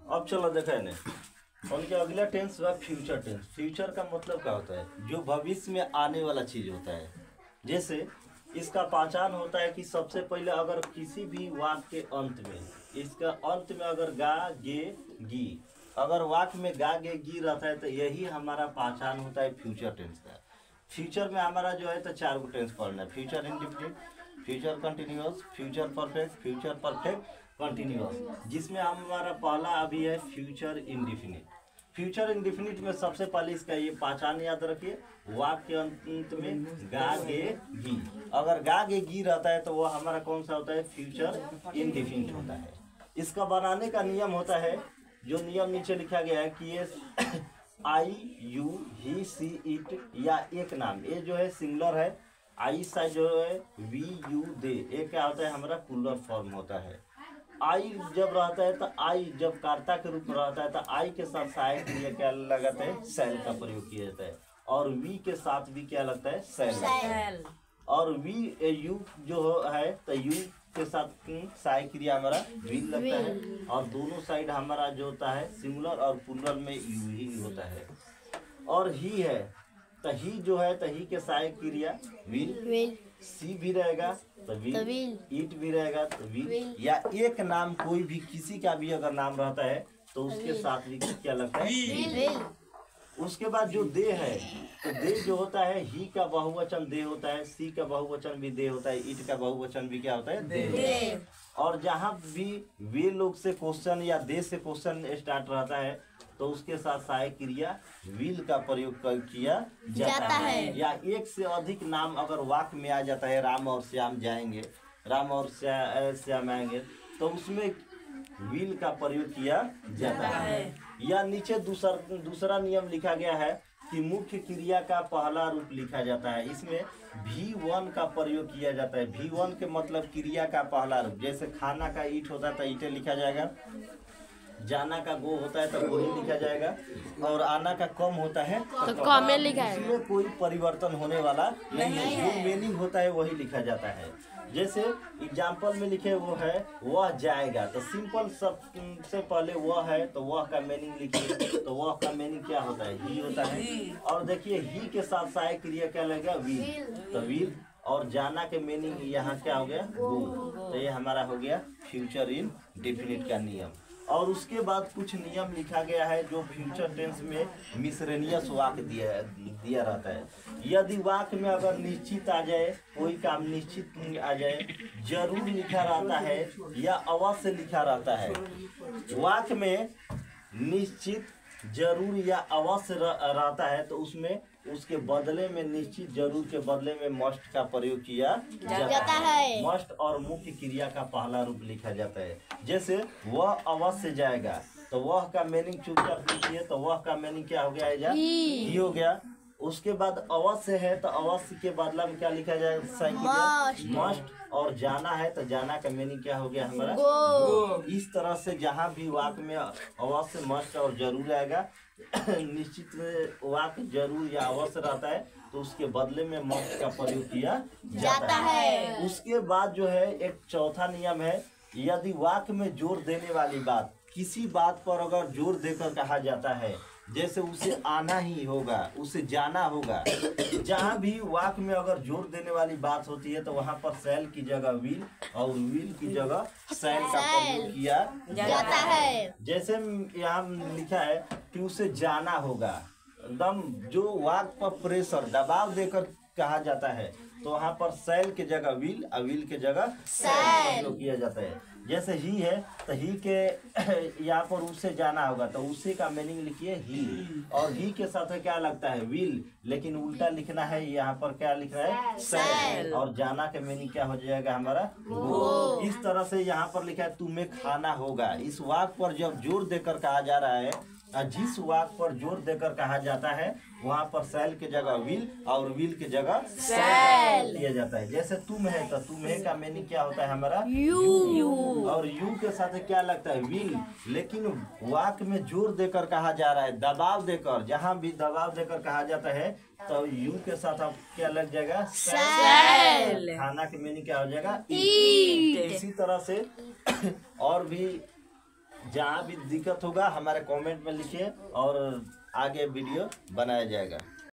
अब चलो देखा है उनके अगला टेंस हुआ फ्यूचर टेंस। फ्यूचर का मतलब क्या होता है? जो भविष्य में आने वाला चीज होता है। जैसे इसका पहचान होता है कि सबसे पहले अगर किसी भी वाक्य के अंत में, इसका अंत में अगर गा गे गी, अगर वाक्य में गा गे गी रहता है तो यही हमारा पहचान होता है फ्यूचर टेंस का। फ्यूचर में हमारा जो है तो 4 गो टेंस पढ़ना है। Future indefinite, future continuous, future perfect, future perfect continuous, जिसमें हमारा पहला अभी है फ्यूचर इंडेफिनिट। फ्यूचर इंडेफिनिट में सबसे पहले इसका ये पहचान याद रखिए, वाक्य के अंत में गा गे गी। अगर गा गे गी रहता है तो वो हमारा कौन सा होता है? फ्यूचर इंडेफिनिट होता है। इसका बनाने का नियम होता है, जो नियम नीचे लिखा गया है कि ये आई यू ही सी इट या एक नाम, ये जो है सिंगुलर है। आई सा जो है वी यू दे, ये क्या होता है? हमारा प्लूरल फॉर्म होता है। आई जब रहता है तो आई जब कर्ता के रूप में रहता है तो आई के साथ सहायक क्रिया क्या लगाता है? सेल का प्रयोग किया जाता है। और वी के साथ भी क्या लगता है? सेल। और वी यू जो है तो यू के साथ सहायक क्रिया हमारा विल लगता है। और दोनों साइड हमारा जो होता है सिंगुलर और प्लूरल में यू ही होता है। और ही है तो ही जो है तो ही के सहायक क्रिया विल, सी भी रहेगा तो विल, ईट भी रहेगा तो विल, या एक नाम कोई भी किसी का भी अगर नाम रहता है तो उसके साथ भी क्या लगता है? विल। उसके बाद जो दे है तो दे जो होता है ही का बहुवचन दे होता है, सी का बहुवचन भी दे होता है, ईट का बहुवचन भी क्या होता है? दे। और जहाँ भी वे लोग से क्वेश्चन या दे से क्वेश्चन स्टार्ट रहता है तो उसके साथ सहायक क्रिया विल का प्रयोग किया जाता है। या एक से अधिक नाम अगर वाक्य में आ जाता है, राम और श्याम जाएंगे, राम और श्याम आएंगे, तो उसमें विल का प्रयोग किया जाता है। या नीचे दूसरा नियम लिखा गया है कि मुख्य क्रिया का पहला रूप लिखा जाता है। इसमें V1 का प्रयोग किया जाता है। V1 के मतलब क्रिया का पहला रूप। जैसे खाना का ईट होता है तो ईटे लिखा जाएगा, जाना का गो होता है तो गोही लिखा जाएगा, और आना का कम होता है तो कम लिखा है। इसमें कोई परिवर्तन होने वाला नहीं है, जो मीनिंग होता है वही लिखा जाता है। जैसे एग्जाम्पल में लिखे वो है वह जाएगा, तो सिंपल सबसे पहले वह है तो वह का मीनिंग लिखिए, तो वह का मीनिंग क्या होता है? ही होता है। और देखिए ही के साथ सहायक क्रिया क्या लगेगा? विल, तो विल। और जाना के मीनिंग यहाँ क्या हो गया? गो। तो ये हमारा हो गया फ्यूचर इन डेफिनिट का नियम। और उसके बाद कुछ नियम लिखा गया है जो फ्यूचर टेंस में मिसरेनियस वाक्य दिया रहता है। यदि वाक्य में अगर निश्चित आ जाए, कोई काम निश्चित आ जाए, जरूर लिखा रहता है या अवश्य लिखा रहता है, वाक्य में निश्चित जरूर या अवश्य रहता है तो उसमें उसके बदले में निश्चित जरूर के बदले में मस्ट का प्रयोग किया जाता है। मस्ट और मुख्य क्रिया का पहला रूप लिखा जाता है। जैसे वह अवश्य जाएगा तो वह का मीनिंग चुपचाप लिखिए, तो वह का मीनिंग क्या हो गया? ही हो गया। उसके बाद अवश्य है तो अवश्य के बदला में क्या लिखा जाएगा? मस्ट। और जाना है तो जाना का मीनिंग क्या हो गया हमारा? गो। इस तरह से जहाँ भी वाक्य में अवश्य, मस्ट और जरूर आएगा, निश्चित वाक्य जरूर या अवश्य रहता है तो उसके बदले में मस्ट का प्रयोग किया जाता है। उसके बाद जो है एक चौथा नियम है, यदि वाक्य में जोर देने वाली बात, किसी बात पर अगर जोर देकर कहा जाता है, जैसे उसे आना ही होगा, उसे जाना होगा, जहाँ भी वाक्य में अगर जोर देने वाली बात होती है तो वहाँ पर सेल की जगह विल और विल की जगह सेल का प्रयोग किया जाता है। जैसे यहाँ लिखा है कि उसे जाना होगा, एकदम जो वाक्य पर प्रेशर दबाव देकर कहा जाता है तो वहाँ पर सेल के जगह विल और विल के जगह सेल प्रयोग किया जाता है। जैसे ही है तो ही के यहाँ पर उसे जाना होगा तो उसे का मीनिंग लिखिए ही, और ही के साथ क्या लगता है? विल, लेकिन उल्टा लिखना है, यहाँ पर क्या लिख रहा है? सेल। और जाना का मीनिंग क्या हो जाएगा हमारा? गो। इस तरह से यहाँ पर लिखा है तुम्हें खाना होगा। इस वाक्य पर जब जोर देकर कहा जा रहा है, जिस वाक्य पर जोर देकर कहा जाता है वहाँ पर सेल के जगह विल और विल के जगह सेल किया जाता है। जैसे तुम है तो तुम्हें का मीनिंग क्या होता है हमारा? यू। और यू के साथ क्या लगता है? विल, लेकिन वाक्य में जोर देकर कहा जा रहा है, दबाव देकर, जहाँ भी दबाव देकर कहा जाता है तो यू के साथ अब क्या लग जाएगा? सेल। खाना के मीनिंग क्या हो जाएगा? ईट। इसी तरह से और भी जहाँ भी दिक्कत होगा हमारे कमेंट में लिखिए और आगे वीडियो बनाया जाएगा।